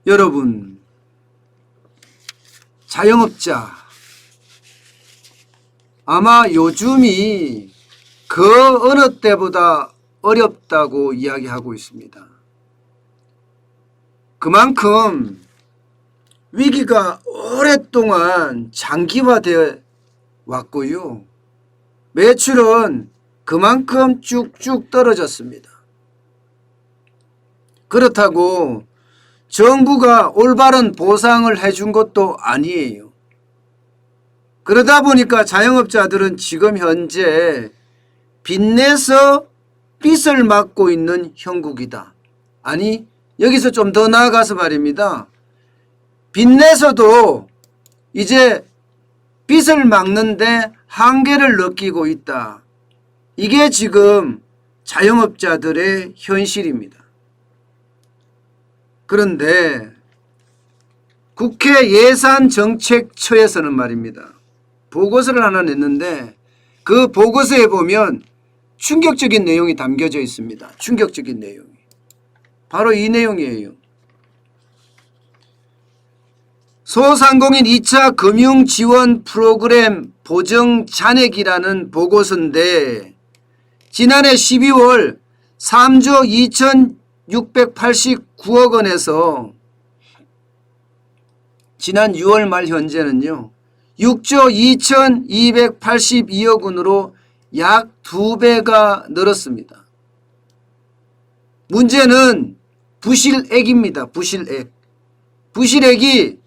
여러분, 자영업자 아마 요즘이 그 어느 때보다 어렵다고 이야기하고 있습니다. 그만큼 위기가 오랫동안 장기화되어 왔고요. 매출은 그만큼 쭉쭉 떨어졌습니다. 그렇다고 정부가 올바른 보상을 해준 것도 아니에요. 그러다 보니까 자영업자들은 지금 현재 빚내서 빚을 막고 있는 형국이다. 아니, 여기서 좀 더 나아가서 말입니다. 빚내서도 이제 빚을 막는데 한계를 느끼고 있다. 이게 지금 자영업자들의 현실입니다. 그런데 국회 예산정책처에서는 말입니다. 보고서를 하나 냈는데 그 보고서에 보면 충격적인 내용이 담겨져 있습니다. 충격적인 내용이. 바로 이 내용이에요. 소상공인 2차 금융지원 프로그램 보정 잔액이라는 보고서인데 지난해 12월 3조 2,689억 원에서 지난 6월 말 현재는요 6조 2,282억 원으로 약 2배가 늘었습니다. 문제는 부실액입니다. 부실액. 부실액이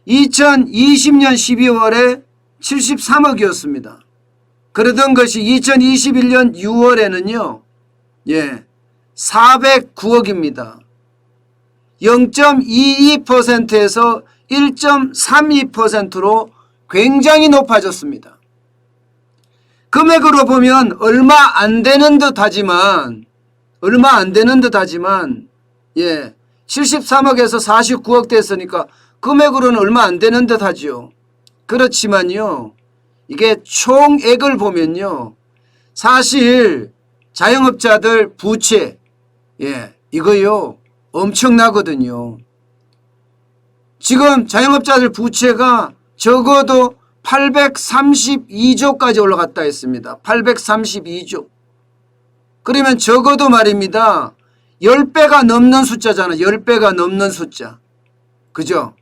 2020년 12월에 73억이었습니다. 그러던 것이 2021년 6월에는요. 409억입니다. 0.22%에서 1.32%로 굉장히 높아졌습니다. 금액으로 보면 얼마 안 되는 듯하지만 73억에서 49억 됐으니까 금액으로는 얼마 안 되는 듯하죠. 그렇지만요. 이게 총액을 보면요. 사실 자영업자들 부채 이거요. 엄청나거든요. 지금 자영업자들 부채가 적어도 832조까지 올라갔다 했습니다. 832조. 그러면 적어도 말입니다. 10배가 넘는 숫자잖아. 10배가 넘는 숫자. 그죠?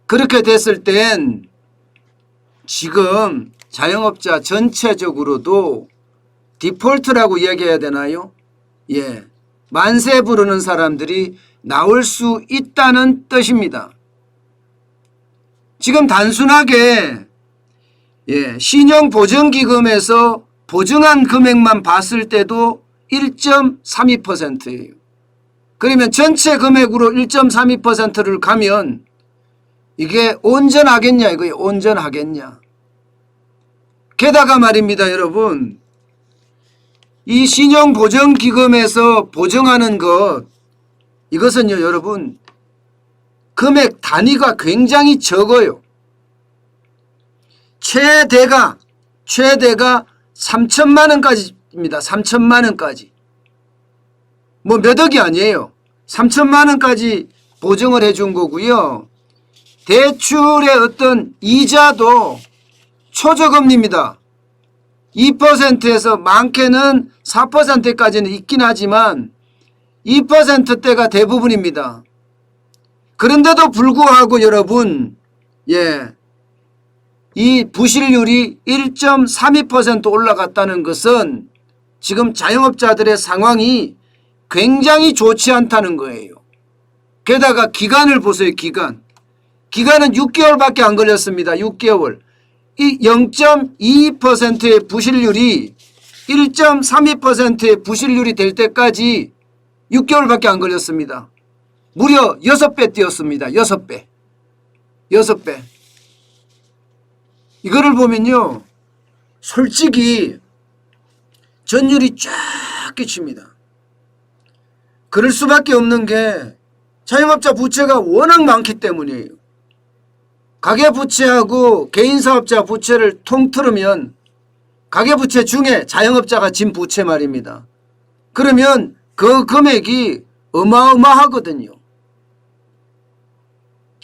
그렇게 됐을 땐 지금 자영업자 전체적으로도 디폴트라고 이야기해야 되나요? 만세 부르는 사람들이 나올 수 있다는 뜻입니다. 지금 단순하게 신용보증기금에서 보증한 금액만 봤을 때도 1.32%예요. 그러면 전체 금액으로 1.32%를 가면 이게 온전하겠냐 이거예요. 온전하겠냐. 게다가 말입니다. 여러분, 이 신용보증기금에서 보증하는 것 이것은요. 여러분 금액 단위가 굉장히 적어요. 최대가 3천만 원까지입니다. 3천만 원까지. 뭐 몇 억이 아니에요. 3천만 원까지 보증을 해준 거고요. 대출의 어떤 이자도 초저금리입니다. 2%에서 많게는 4%까지는 있긴 하지만 2%대가 대부분입니다. 그런데도 불구하고 여러분 이 부실률이 1.32% 올라갔다는 것은 지금 자영업자들의 상황이 굉장히 좋지 않다는 거예요. 게다가 기간을 보세요. 기간은 6개월밖에 안 걸렸습니다. 6개월. 이 0.22%의 부실률이 1.32%의 부실률이 될 때까지 6개월밖에 안 걸렸습니다. 무려 6배 뛰었습니다. 6배. 이거를 보면요. 솔직히 전율이 쫙 끼칩니다. 그럴 수밖에 없는 게 자영업자 부채가 워낙 많기 때문이에요. 가계부채하고 개인사업자 부채를 통틀으면 가계부채 중에 자영업자가 진 부채 말입니다. 그러면 그 금액이 어마어마하거든요.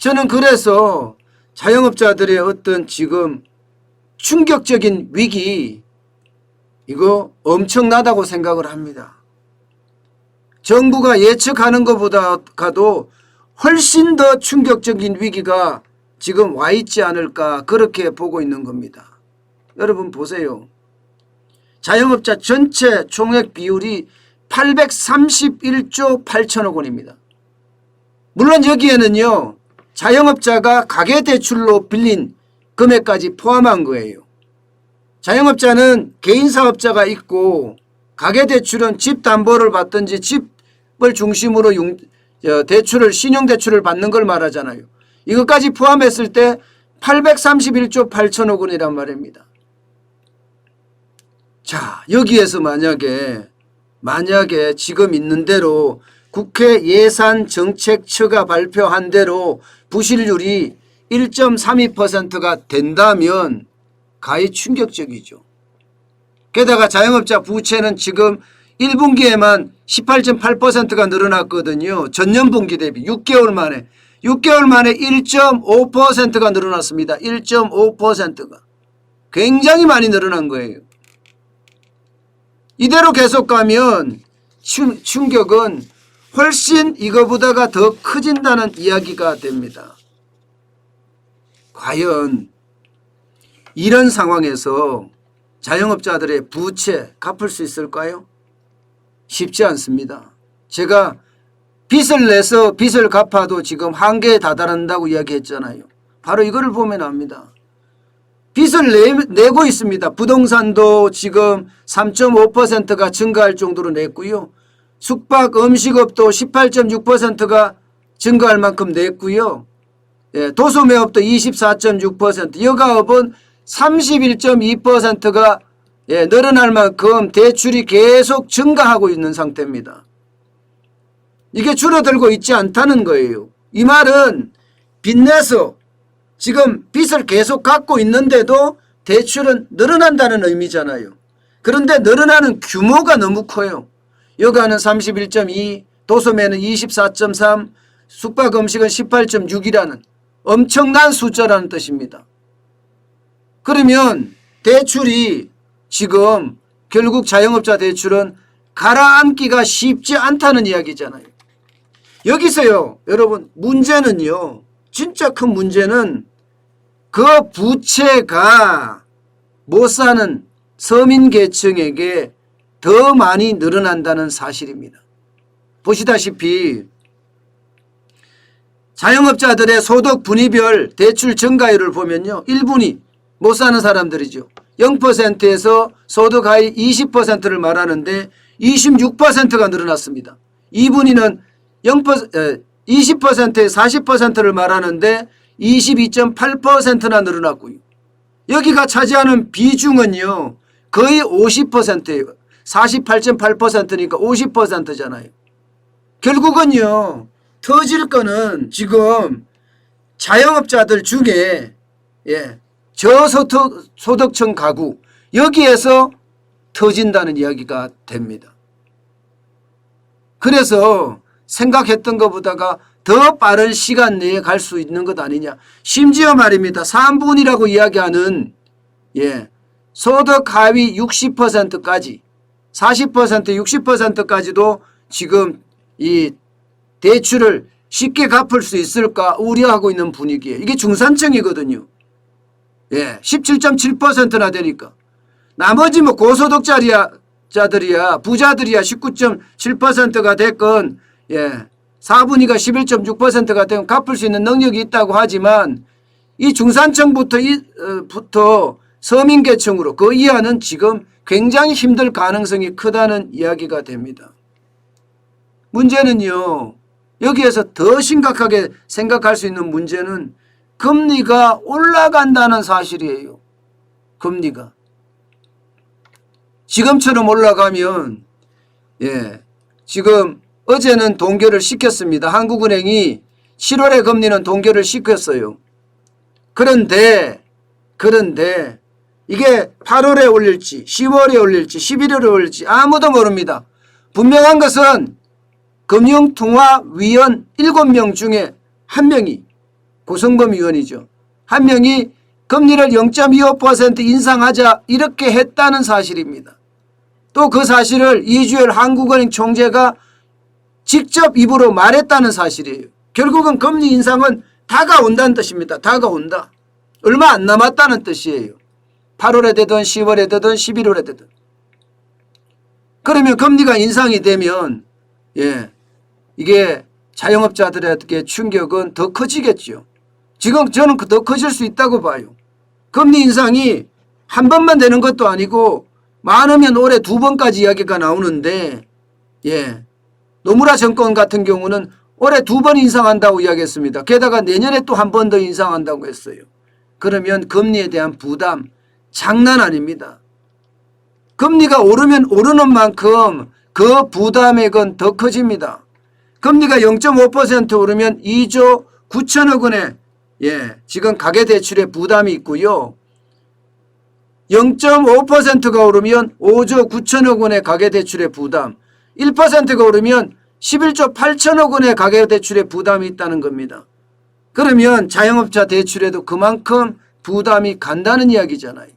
저는 그래서 자영업자들의 어떤 지금 충격적인 위기 이거 엄청나다고 생각을 합니다. 정부가 예측하는 것보다도 훨씬 더 충격적인 위기가 지금 와 있지 않을까 그렇게 보고 있는 겁니다. 여러분 보세요. 자영업자 전체 총액 비율이 831조 8천억 원입니다. 물론 여기에는요. 자영업자가 가계대출로 빌린 금액까지 포함한 거예요. 자영업자는 개인사업자가 있고 가계대출은 집 담보를 받든지 집을 중심으로 대출을 신용대출을 받는 걸 말하잖아요. 이것까지 포함했을 때 831조 8천억 원이란 말입니다. 자, 여기에서 만약에 지금 있는 대로 국회 예산정책처가 발표한 대로 부실률이 1.32%가 된다면 가히 충격적이죠. 게다가 자영업자 부채는 지금 1분기에만 18.8%가 늘어났거든요. 전년 분기 대비 6개월 만에 1.5%가 늘어났습니다. 1.5%가 굉장히 많이 늘어난 거예요. 이대로 계속 가면 충격은 훨씬 이거보다가 더 커진다는 이야기가 됩니다. 과연 이런 상황에서 자영업자들의 부채 갚을 수 있을까요? 쉽지 않습니다. 제가 빚을 내서 빚을 갚아도 지금 한계에 다다른다고 이야기했잖아요. 바로 이거를 보면 압니다. 빚을 내고 있습니다. 부동산도 지금 3.5%가 증가할 정도로 냈고요. 숙박 음식업도 18.6%가 증가할 만큼 냈고요. 도소매업도 24.6%, 여가업은 31.2%가 늘어날 만큼 대출이 계속 증가하고 있는 상태입니다. 이게 줄어들고 있지 않다는 거예요. 이 말은 빚내서 지금 빚을 계속 갖고 있는데도 대출은 늘어난다는 의미잖아요. 그런데 늘어나는 규모가 너무 커요. 여가는 31.2, 도소매는 24.3, 숙박음식은 18.6이라는 엄청난 숫자라는 뜻입니다. 그러면 대출이 지금 결국 자영업자 대출은 가라앉기가 쉽지 않다는 이야기잖아요. 여기서요, 여러분 문제는요, 진짜 큰 문제는 그 부채가 못 사는 서민 계층에게 더 많이 늘어난다는 사실입니다. 보시다시피 자영업자들의 소득 분위별 대출 증가율을 보면요. 1분위 못 사는 사람들이죠. 0%에서 소득 하위 20%를 말하는데 26%가 늘어났습니다. 2분위는 20%에 40%를 말하는데 22.8%나 늘어났고요. 여기가 차지하는 비중은요. 거의 50%예요. 48.8%니까 50%잖아요. 결국은요. 터질 거는 지금 자영업자들 중에 저소득층 가구 여기에서 터진다는 이야기가 됩니다. 그래서 생각했던 것보다가 더 빠른 시간 내에 갈 수 있는 것 아니냐. 심지어 말입니다. 3분이라고 이야기하는 소득 하위 60%까지 40% 60%까지도 지금 이 대출을 쉽게 갚을 수 있을까 우려하고 있는 분위기에 이게 중산층이거든요. 17.7%나 되니까 나머지 뭐 고소득자들이야 부자들이야 19.7%가 됐건 4분위가 11.6%가 되면 갚을 수 있는 능력이 있다고 하지만 이 중산층부터 서민계층으로 그 이하는 지금 굉장히 힘들 가능성이 크다는 이야기가 됩니다. 문제는요. 여기에서 더 심각하게 생각할 수 있는 문제는 금리가 올라간다는 사실이에요. 금리가. 지금처럼 올라가면 지금 어제는 동결을 시켰습니다. 한국은행이 7월에 금리는 동결을 시켰어요. 그런데 이게 8월에 올릴지 10월에 올릴지 11월에 올릴지 아무도 모릅니다. 분명한 것은 금융통화위원 7명 중에 1명이 고성범 위원이죠. 한 명이 금리를 0.25% 인상하자 이렇게 했다는 사실입니다. 또 그 사실을 이주열 한국은행 총재가 직접 입으로 말했다는 사실이에요. 결국은 금리 인상은 다가온다는 뜻입니다. 다가온다. 얼마 안 남았다는 뜻이에요. 8월에 되든 10월에 되든 11월에 되든. 그러면 금리가 인상이 되면 이게 자영업자들에게 충격은 더 커지겠죠. 지금 저는 더 커질 수 있다고 봐요. 금리 인상이 한 번만 되는 것도 아니고 많으면 올해 2번까지 이야기가 나오는데 노무라 정권 같은 경우는 올해 2번 인상한다고 이야기했습니다. 게다가 내년에 또 한 번 더 인상한다고 했어요. 그러면 금리에 대한 부담 장난 아닙니다. 금리가 오르면 오르는 만큼 그 부담액은 더 커집니다. 금리가 0.5% 오르면 2조 9천억 원의 지금 가계대출에 부담이 있고요. 0.5%가 오르면 5조 9천억 원의 가계대출의 부담, 1%가 오르면 11조 8천억 원의 가계대출의 부담이 있다는 겁니다. 그러면 자영업자 대출에도 그만큼 부담이 간다는 이야기잖아요.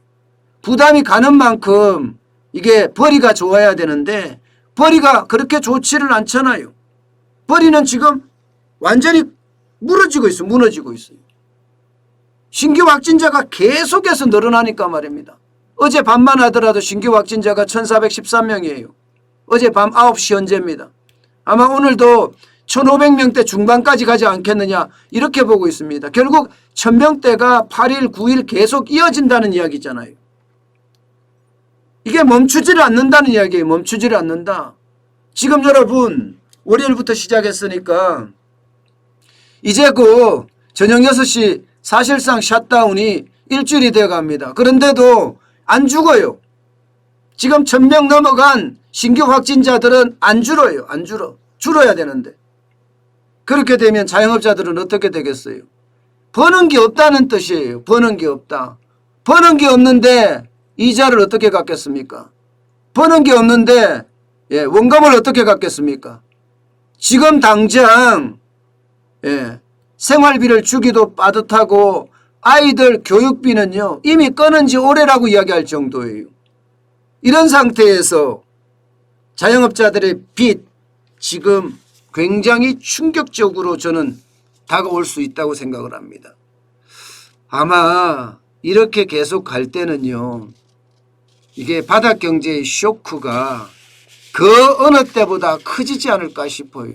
부담이 가는 만큼 이게 벌이가 좋아야 되는데 벌이가 그렇게 좋지를 않잖아요. 벌이는 지금 완전히 무너지고 있어요. 신규 확진자가 계속해서 늘어나니까 말입니다. 어제 밤만 하더라도 신규 확진자가 1413명이에요. 어제 밤 9시 현재입니다. 아마 오늘도 1500명대 중반까지 가지 않겠느냐 이렇게 보고 있습니다. 결국 1000명대가 8일 9일 계속 이어진다는 이야기잖아요. 이게 멈추지를 않는다는 이야기예요. 멈추지를 않는다. 지금 여러분 월요일부터 시작했으니까 이제 그 저녁 6시 사실상 샷다운이 일주일이 되어 갑니다. 그런데도 안 죽어요. 지금 1000명 넘어간 신규 확진자들은 안 줄어요. 안 줄어. 줄어야 되는데. 그렇게 되면 자영업자들은 어떻게 되겠어요? 버는 게 없다는 뜻이에요. 버는 게 없다. 버는 게 없는데 이자를 어떻게 갚겠습니까? 버는 게 없는데 원금을 어떻게 갚겠습니까? 지금 당장 생활비를 주기도 빠듯하고 아이들 교육비는요 이미 끊은 지 오래라고 이야기할 정도예요. 이런 상태에서 자영업자들의 빚 지금 굉장히 충격적으로 저는 다가올 수 있다고 생각을 합니다. 아마 이렇게 계속 갈 때는요 이게 바닥 경제의 쇼크가 그 어느 때보다 커지지 않을까 싶어요.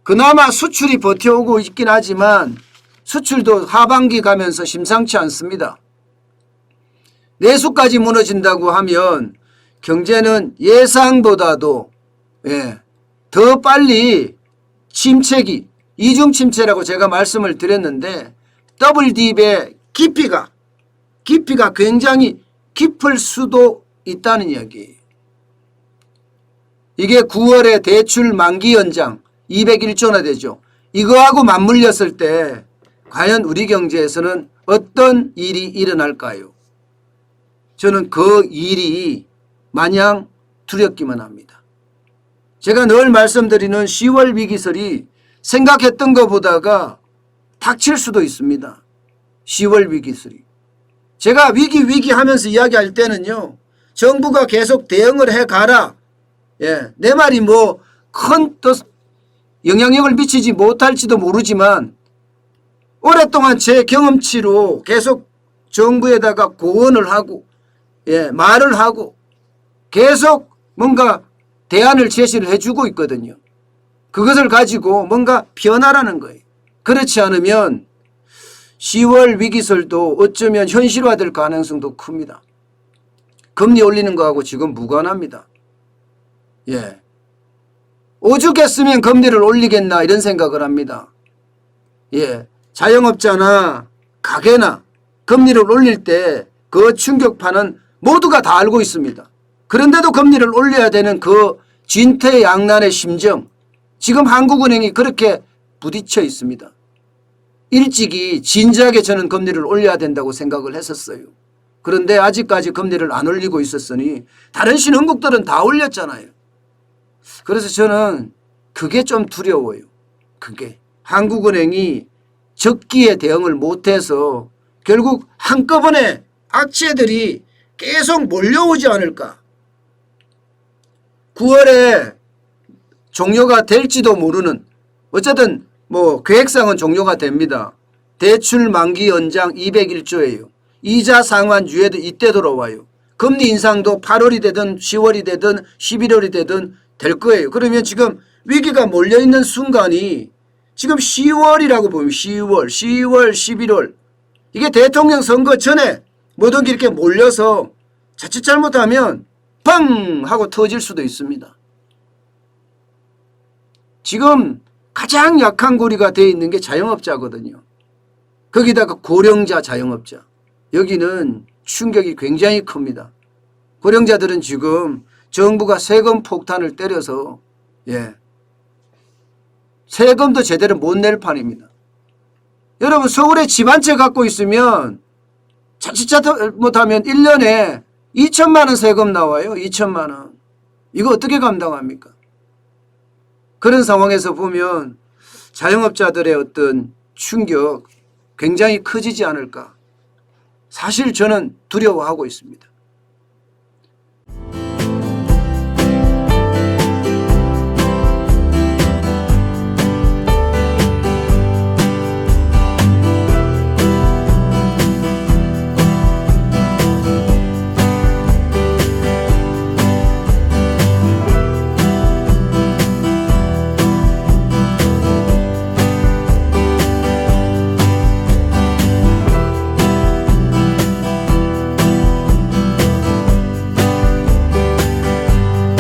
그나마 수출이 버텨오고 있긴 하지만 수출도 하반기 가면서 심상치 않습니다. 내수까지 무너진다고 하면 경제는 예상보다도 더 빨리 침체기, 이중 침체라고 제가 말씀을 드렸는데 더블 딥의 깊이가 굉장히 깊을 수도 있다는 이야기예요. 이게 9월에 대출 만기 연장 201조나 되죠. 이거하고 맞물렸을 때 과연 우리 경제에서는 어떤 일이 일어날까요? 저는 그 일이 마냥 두렵기만 합니다. 제가 늘 말씀드리는 10월 위기설이 생각했던 것보다가 닥칠 수도 있습니다. 10월 위기설이. 제가 위기 하면서 이야기할 때는요. 정부가 계속 대응을 해가라. 내 말이 뭐 큰 영향력을 미치지 못할지도 모르지만 오랫동안 제 경험치로 계속 정부에다가 고언을 하고 말을 하고 계속 뭔가 대안을 제시를 해주고 있거든요. 그것을 가지고 뭔가 변화라는 거예요. 그렇지 않으면 10월 위기설도 어쩌면 현실화될 가능성도 큽니다. 금리 올리는 거하고 지금 무관합니다. 오죽했으면 금리를 올리겠나 이런 생각을 합니다. 자영업자나 가게나 금리를 올릴 때 그 충격파는 모두가 다 알고 있습니다. 그런데도 금리를 올려야 되는 그 진퇴양난의 심정, 지금 한국은행이 그렇게 부딪혀 있습니다. 일찍이 진지하게 저는 금리를 올려야 된다고 생각을 했었어요. 그런데 아직까지 금리를 안 올리고 있었으니 다른 신흥국들은 다 올렸잖아요. 그래서 저는 그게 좀 두려워요. 그게. 한국은행이 적기에 대응을 못해서 결국 한꺼번에 악재들이 계속 몰려오지 않을까. 9월에 종료가 될지도 모르는, 어쨌든 뭐 계획상은 종료가 됩니다. 대출 만기 연장 201조예요. 이자 상환 유예도 이때 들어와요. 금리 인상도 8월이 되든 10월이 되든 11월이 되든 될 거예요. 그러면 지금 위기가 몰려있는 순간이 지금 10월이라고 보면 10월, 11월 이게 대통령 선거 전에 모든 게 이렇게 몰려서 자칫 잘못하면 팡 하고 터질 수도 있습니다. 지금 가장 약한 고리가 되어 있는 게 자영업자거든요. 거기다가 고령자 자영업자. 여기는 충격이 굉장히 큽니다. 고령자들은 지금 정부가 세금 폭탄을 때려서 세금도 제대로 못 낼 판입니다. 여러분 서울에 집 한 채 갖고 있으면 자칫 잘못하면 1년에 2천만 원 세금 나와요. 2천만 원. 이거 어떻게 감당합니까? 그런 상황에서 보면 자영업자들의 어떤 충격 굉장히 커지지 않을까. 사실 저는 두려워하고 있습니다.